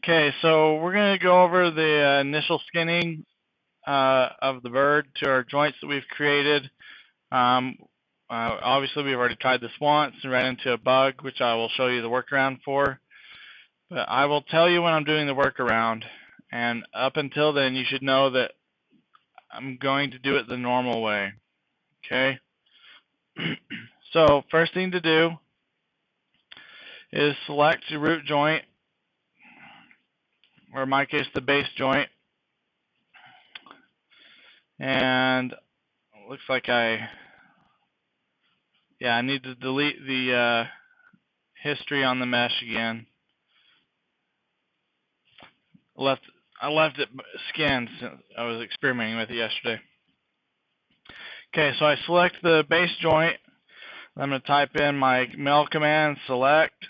Okay, so we're going to go over the initial skinning of the bird to our joints that we've created. Obviously, we've already tried this once and ran into a bug, which I will show you the workaround for. But I will tell you when I'm doing the workaround. And up until then, you should know that I'm going to do it the normal way. Okay? So, first thing to do is select your root joint, or in my case, the base joint. And it looks like I need to delete the history on the mesh again. I left it scanned since I was experimenting with it yesterday. Okay, so I select the base joint. I'm going to type in my mel command, select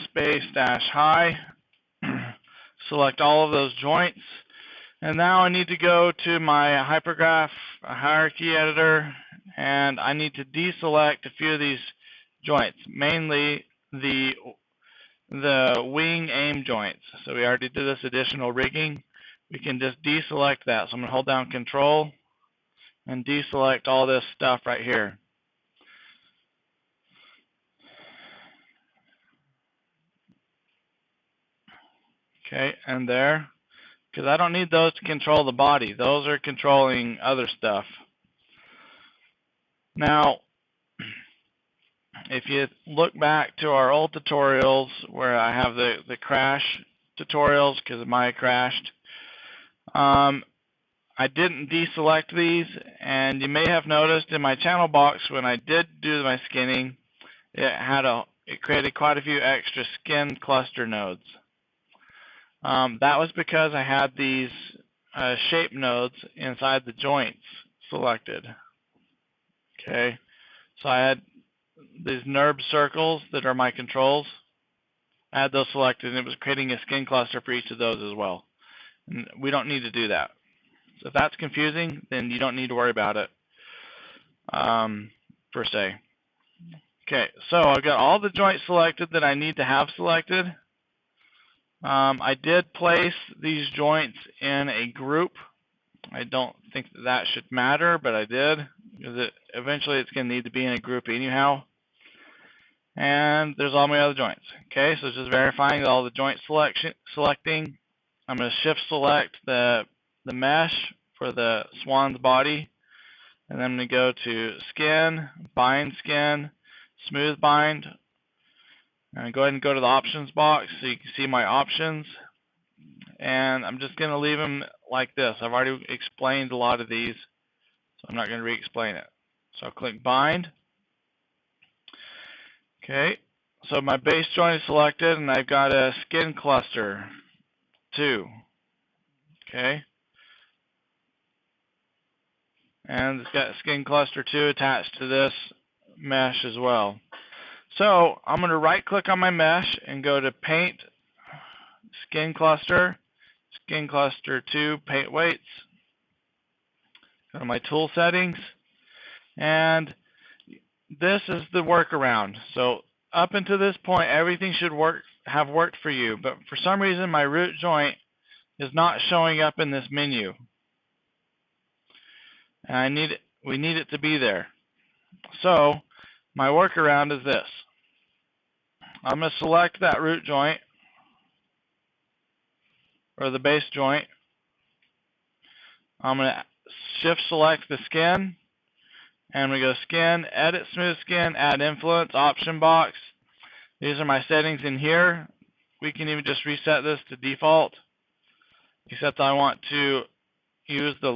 space dash high, select all of those joints, and now I need to go to my hypergraph hierarchy editor, and I need to deselect a few of these joints, mainly the wing aim joints. So we already did this additional rigging. We can just deselect that. So I'm going to hold down Control and deselect all this stuff right here. Okay, and there, because I don't need those to control the body. Those are controlling other stuff. Now, if you look back to our old tutorials where I have the crash tutorials because mine crashed, I didn't deselect these, and you may have noticed in my channel box when I did do my skinning, it created quite a few extra skin cluster nodes. That was because I had these shape nodes inside the joints selected. Okay, so I had these NURB circles that are my controls. I had those selected, and it was creating a skin cluster for each of those as well. And we don't need to do that. So if that's confusing, then you don't need to worry about it, per se. Okay, so I've got all the joints selected that I need to have selected. I did place these joints in a group. I don't think that should matter, but I did, because eventually it's going to need to be in a group anyhow. And there's all my other joints. Okay, so it's just verifying all the joint selecting. I'm going to shift select the mesh for the swan's body, and then I'm going to go to skin, bind skin, smooth bind, and go ahead and go to the options box so you can see my options. And I'm just going to leave them like this. I've already explained a lot of these, so I'm not going to re-explain it. So I'll click bind. Okay, so my base joint is selected, and I've got a skin cluster 2. Okay, and it's got skin cluster 2 attached to this mesh as well. So I'm going to right click on my mesh and go to paint skin cluster 2 paint weights. Go to my tool settings, and this is the workaround. So up until this point, everything should have worked for you, but for some reason my root joint is not showing up in this menu, and we need it to be there. So my workaround is this. I'm going to select that root joint, or the base joint. I'm going to shift select the skin, and we go skin, edit smooth skin, add influence, option box. These are my settings in here. We can even just reset this to default, except I want to use the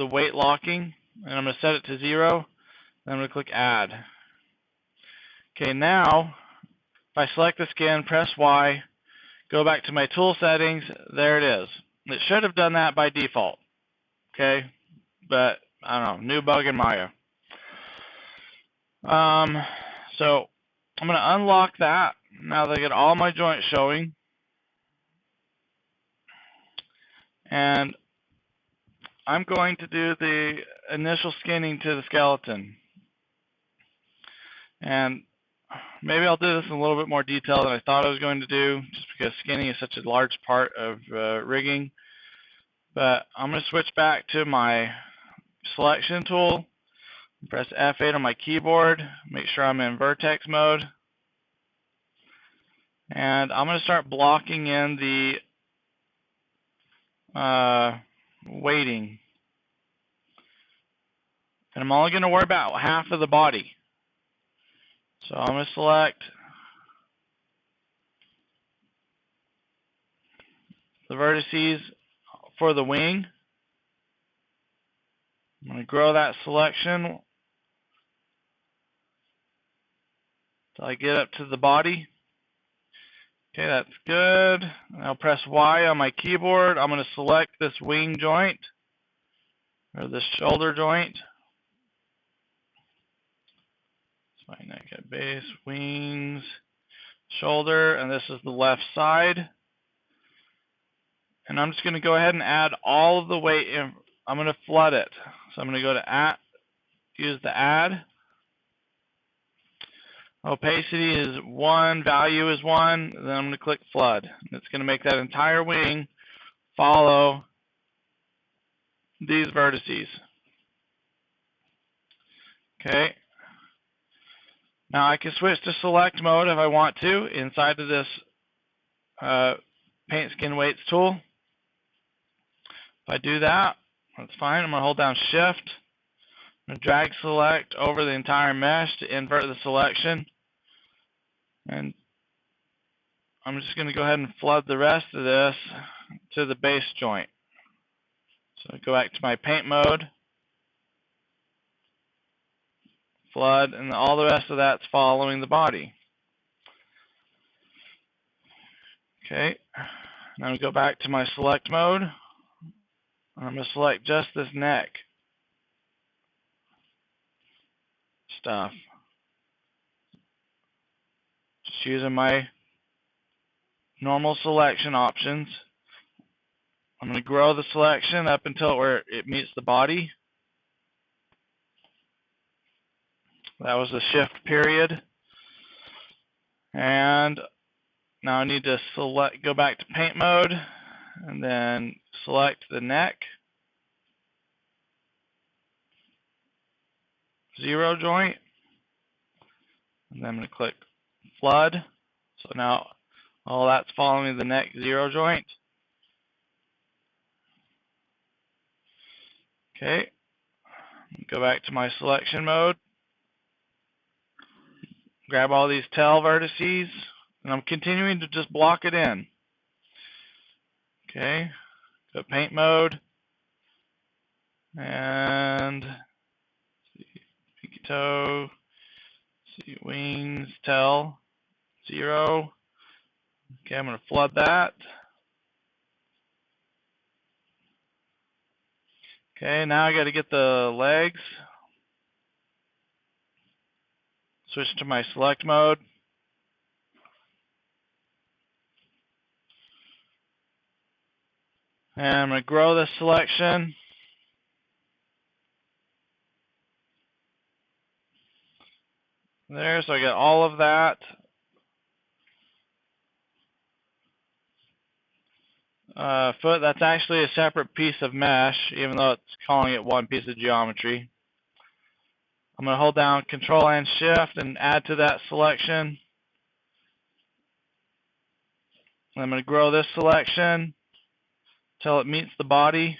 weight locking, and I'm going to set it to 0. Then I'm going to click add. Okay, now if I select the skin, press Y, go back to my tool settings, there it is. It should have done that by default. Okay, but I don't know, new bug in Maya. So I'm going to unlock that now that I get all my joints showing. And I'm going to do the initial skinning to the skeleton. And maybe I'll do this in a little bit more detail than I thought I was going to do, just because skinning is such a large part of rigging. But I'm going to switch back to my selection tool, press F8 on my keyboard, make sure I'm in vertex mode, and I'm going to start blocking in the weighting. And I'm only going to worry about half of the body. So I'm going to select the vertices for the wing. I'm going to grow that selection until I get up to the body. Okay, that's good. I'll press Y on my keyboard. I'm going to select this wing joint, or this shoulder joint. Spine, neck, head, base, wings, shoulder, and this is the left side. And I'm just going to go ahead and add all of the weight in. I'm going to flood it. So I'm going to go to add, use the add. Opacity is 1, value is 1, then I'm going to click flood. It's going to make that entire wing follow these vertices. Okay. Now I can switch to select mode if I want to inside of this paint skin weights tool. If I do that, that's fine. I'm going to hold down shift. I'm going to drag select over the entire mesh to invert the selection. And I'm just going to go ahead and flood the rest of this to the base joint. So go back to my paint mode, flood, and all the rest of that's following the body. Okay, now I'm going to go back to my select mode. I'm going to select just this neck stuff. Just using my normal selection options. I'm going to grow the selection up until where it meets the body. That was the shift period. And now I need to go back to paint mode and then select the neck, zero joint, and then I'm going to click flood. So now all that's following the neck zero joint. Okay, go back to my selection mode, grab all these tail vertices, and I'm continuing to just block it in. Okay, go paint mode, and pinky toe, see wings, tail, zero. Okay, I'm going to flood that. Okay, now I got to get the legs. Switch to my select mode. And I'm going to grow this selection. There, so I got all of that. Foot, that's actually a separate piece of mesh, even though it's calling it one piece of geometry. I'm going to hold down Control and Shift and add to that selection. I'm going to grow this selection until it meets the body.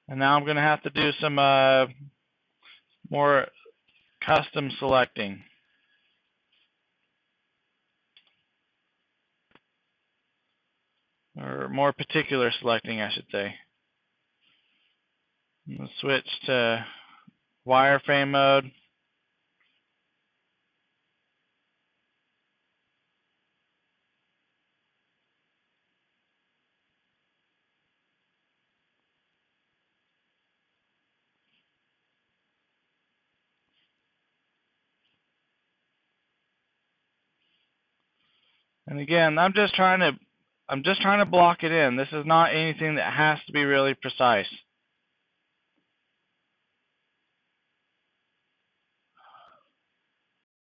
And now I'm going to have to do some more custom selecting. Or more particular selecting, I should say. I'm going to switch to wireframe mode. And again, I'm just trying to block it in. This is not anything that has to be really precise.